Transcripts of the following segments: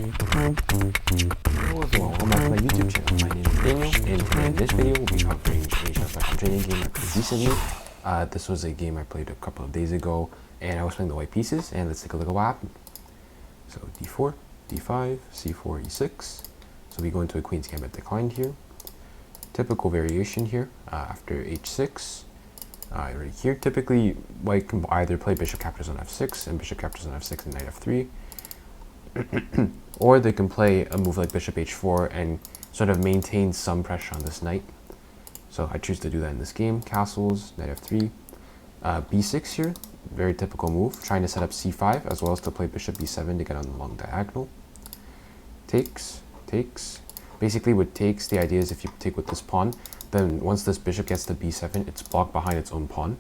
Welcome back to my YouTube channel. My name is Daniel, and in this video we'll be covering a shot trading game I played recently. This was a game I played a couple of days ago, and I was playing the white pieces, and let's take a look at what happened. So d4, d5, c4, e6. So we go into a queen's gambit declined here. Typical variation here after h6. Right here, typically white can either play bishop captures on f6 and bishop captures on f6 and knight f3. Or they can play a move like bishop h4 and sort of maintain some pressure on this knight. So I choose to do that in this game. Castles, knight f3, b6 here, very typical move, trying to set up c5 as well as to play bishop b7 to get on the long diagonal. Takes. Basically with takes, the idea is if you take with this pawn, then once this bishop gets to b7, it's blocked behind its own pawn.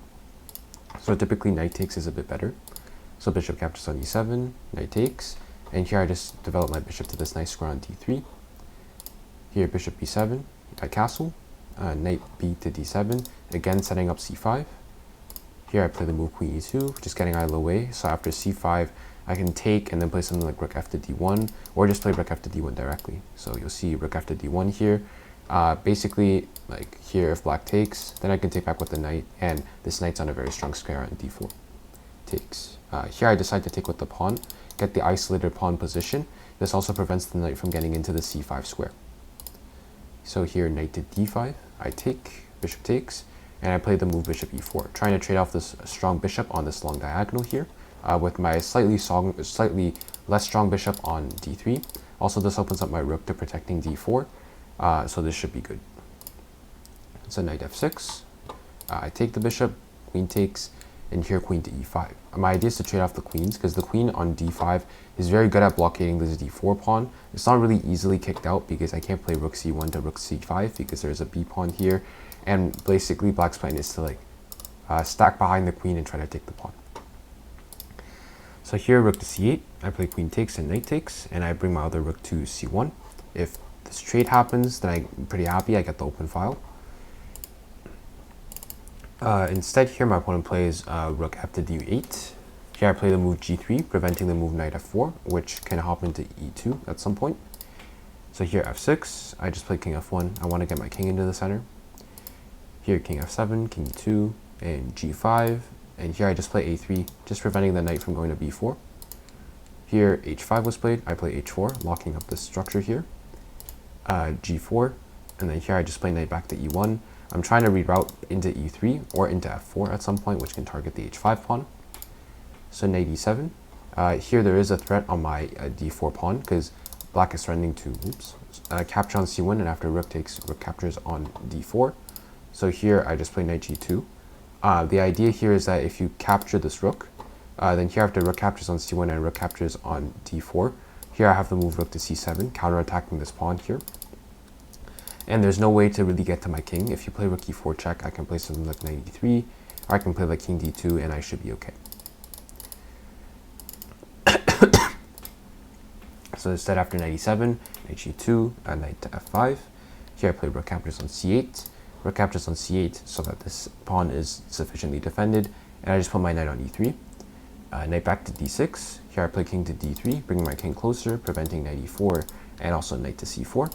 So typically knight takes is a bit better. So bishop captures on e7, knight takes. And here I just develop my bishop to this nice square on d3. Here bishop b7, I castle, knight b to d7, again setting up c5. Here I play the move queen e2, just getting out of the way. So after c5, I can take and then play something like rook f to d1, or just play rook f to d1 directly. So you'll see rook f to d1 here. Basically, like here if black takes, then I can take back with the knight, and this knight's on a very strong square on d4. Takes. Here I decide to take with the pawn, get the isolated pawn position. This also prevents the knight from getting into the c5 square. So here knight to d5, I take, bishop takes, and I play the move bishop e4, trying to trade off this strong bishop on this long diagonal here with my slightly less strong bishop on d3. Also this opens up my rook to protecting d4, so this should be good. So knight f6, I take the bishop, queen takes, and here queen to e5. My idea is to trade off the queens because the queen on d5 is very good at blockading this d4 pawn. It's not really easily kicked out because I can't play rook c1 to rook c5 because there's a b pawn here, and basically black's plan is to stack behind the queen and try to take the pawn. So here rook to c8, I play queen takes and knight takes, and I bring my other rook to c1. If this trade happens, then I'm pretty happy, I get the open file. Instead here my opponent plays rook f to d8. Here I play the move g3, preventing the move knight f4, which can hop into e2 at some point. So here f6, I just play king f1. I want to get my king into the center. Here king f7, king e2, and g5. And here I just play a3, just preventing the knight from going to b4. Here h5 was played. I play h4, locking up this structure here. G4, and then here I just play knight back to e1. I'm trying to reroute into e3 or into f4 at some point, which can target the h5 pawn. So knight e7. Here there is a threat on my d4 pawn because black is threatening to capture on c1, and after rook takes, rook captures on d4. So here I just play knight g2. The idea here is that if you capture this rook, then here after rook captures on c1 and rook captures on d4, here I have to move rook to c7, counterattacking this pawn here. And there's no way to really get to my king. If you play rook e4 check, I can play something like knight e3, or I can play like king d2, and I should be okay. So instead, after knight e7, knight g2, knight to f5. Here I play rook captures on c8, rook captures on c8 so that this pawn is sufficiently defended, and I just put my knight on e3. Knight back to d6. Here I play king to d3, bringing my king closer, preventing knight e4, and also knight to c4.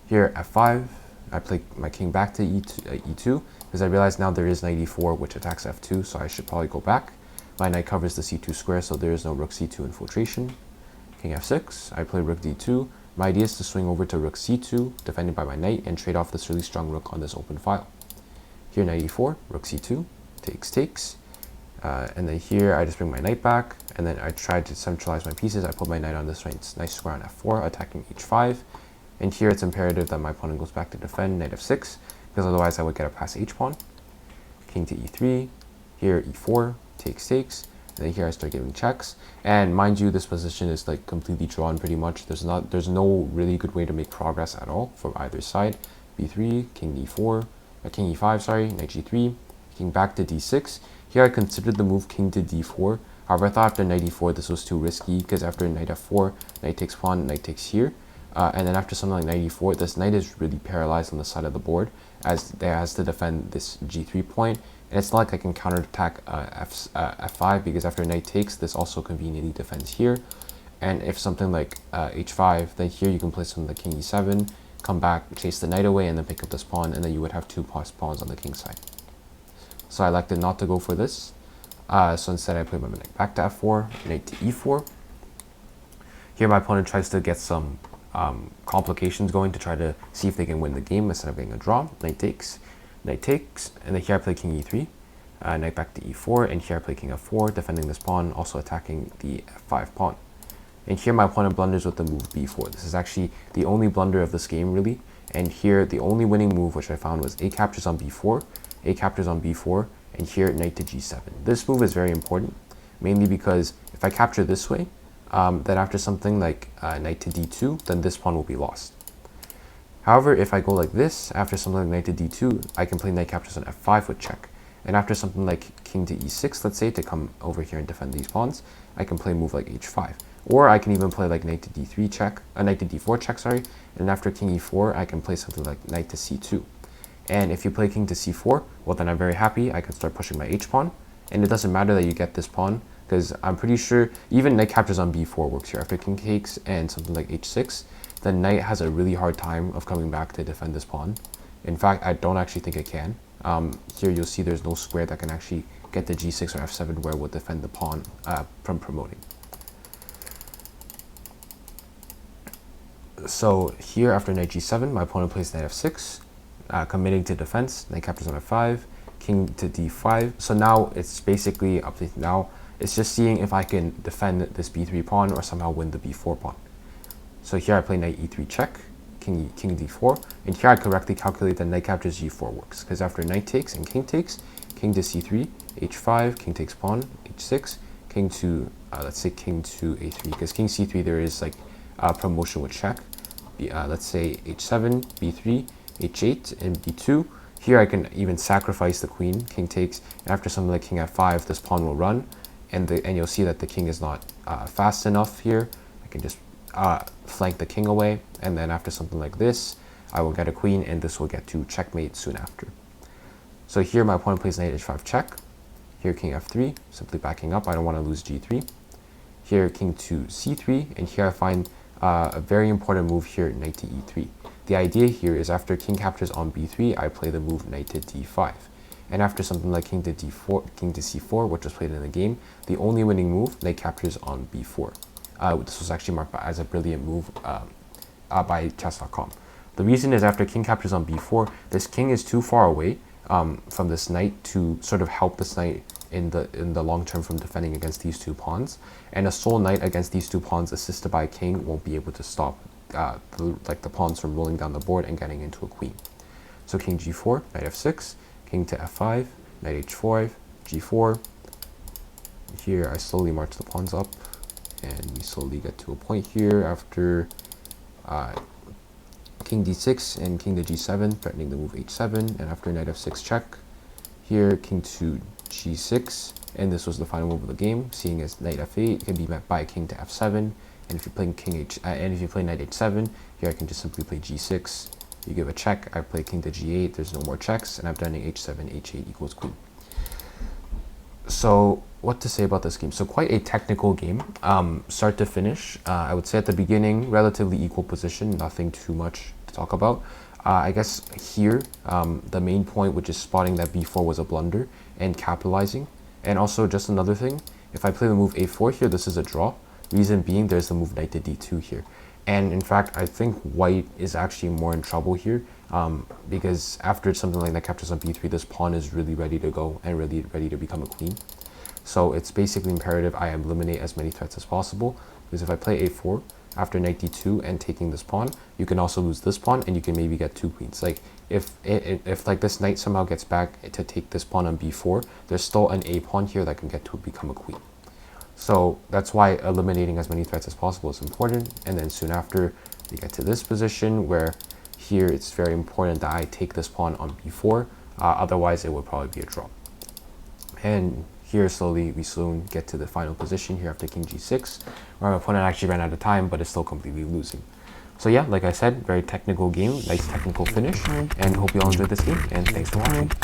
Here f5, I play my king back to e2 because I realize now there is knight e4 which attacks f2, so I should probably go back. My knight covers the c2 square, so there is no rook c2 infiltration. King f6, I play rook d2. My idea is to swing over to rook c2, defended by my knight, and trade off this really strong rook on this open file. Here knight e4, rook c2, takes. And then here I just bring my knight back, and then I try to centralize my pieces. I put my knight on this nice square on f4, attacking h5. And here it's imperative that my opponent goes back to defend knight f6, because otherwise I would get a pass h-pawn. King to e3, here e4, takes, and then here I start giving checks. And mind you, this position is like completely drawn pretty much. There's no really good way to make progress at all from either side. b3, king e4, king e5, sorry, knight g3, king back to d6. Here I considered the move king to d4. However, I thought after knight e4 this was too risky, because after knight f4, knight takes pawn, knight takes here. And then after something like knight e4, this knight is really paralyzed on the side of the board as it has to defend this g3 point. And it's not like I can counterattack f5 because after knight takes, this also conveniently defends here. And if something like h5, then here you can play something like king e7, come back, chase the knight away, and then pick up this pawn, and then you would have two pawns on the king side. So I elected not to go for this. So instead I played my knight back to f4, knight to e4. Here my opponent tries to get some complications going to try to see if they can win the game instead of getting a draw. Knight takes, and then here I play king e3, knight back to e4, and here I play king f4, defending this pawn, also attacking the f5 pawn. And here my opponent blunders with the move b4. This is actually the only blunder of this game, really. And here the only winning move which I found was a captures on b4, a captures on b4, and here knight to g7. This move is very important, mainly because if I capture this way, then after something like knight to d2, then this pawn will be lost. However, if I go like this, after something like knight to d2, I can play knight captures on f5 with check. And after something like king to e6, let's say, to come over here and defend these pawns, I can play a move like h5. Or I can even play like knight to d3 check, knight to d4 check, sorry. And after king e4, I can play something like knight to c2. And if you play king to c4, well then I'm very happy. I can start pushing my h-pawn. And it doesn't matter that you get this pawn, because I'm pretty sure even knight captures on b4 works here. After king takes and something like h6, the knight has a really hard time of coming back to defend this pawn. In fact, I don't actually think it can. Here you'll see there's no square that can actually get the g6 or f7 where it will defend the pawn from promoting. So here after knight g7, my opponent plays knight f6, committing to defense, knight captures on f5, king to d5. So now it's basically up to now. It's just seeing if I can defend this b3 pawn or somehow win the b4 pawn. So here I play knight e3 check, king d4, and here I correctly calculate that knight captures g4 works, because after knight takes and king takes, king to c3, h5, king takes pawn, h6, king to, let's say king to a3, because king c3 there is like promotion with check. Let's say h7, b3, h8, and b2. Here I can even sacrifice the queen, king takes, and after something like king f5, this pawn will run, and you'll see that the king is not fast enough here. I can just flank the king away, and then after something like this, I will get a queen, and this will get to checkmate soon after. So here my opponent plays knight h5 check, here king f3, simply backing up, I don't want to lose g3. Here king to c3, and here I find a very important move here, knight to e3. The idea here is after king captures on b3, I play the move knight to d5. And after something like king to d4, king to c4, which was played in the game, the only winning move, knight captures on b4. This was actually marked as a brilliant move by chess.com. The reason is after king captures on b4, this king is too far away from this knight to sort of help this knight in the long term from defending against these two pawns. And a sole knight against these two pawns assisted by a king won't be able to stop the pawns from rolling down the board and getting into a queen. So king g4, knight f6, king to f5, knight h4, g4. Here I slowly march the pawns up, and we slowly get to a point here after king d6 and king to g7, threatening the move h7, and after knight f6 check, here king to g6, and this was the final move of the game, seeing as knight f8 can be met by king to f7, and if you play and if you play knight h7, here I can just simply play g6. You give a check, I play king to g8, there's no more checks, and I'm done h7, h8 equals queen. So what to say about this game? So quite a technical game, start to finish. I would say at the beginning, relatively equal position, nothing too much to talk about. I guess here, the main point, which is spotting that b4 was a blunder and capitalizing. And also just another thing, if I play the move a4 here, this is a draw. Reason being, there's the move knight to d2 here. And in fact, I think white is actually more in trouble here because after something like that captures on b3, this pawn is really ready to go and really ready to become a queen. So it's basically imperative I eliminate as many threats as possible, because if I play a4 after knight d2 and taking this pawn, you can also lose this pawn and you can maybe get two queens. Like if like this knight somehow gets back to take this pawn on b4, there's still an a pawn here that can get to become a queen. So that's why eliminating as many threats as possible is important. And then soon after, we get to this position where here it's very important that I take this pawn on b4, otherwise it would probably be a draw. And here we soon get to the final position here after king g6, where my opponent actually ran out of time, but is still completely losing. So yeah, like I said, very technical game, nice technical finish, and hope you all enjoyed this game, and thanks for watching.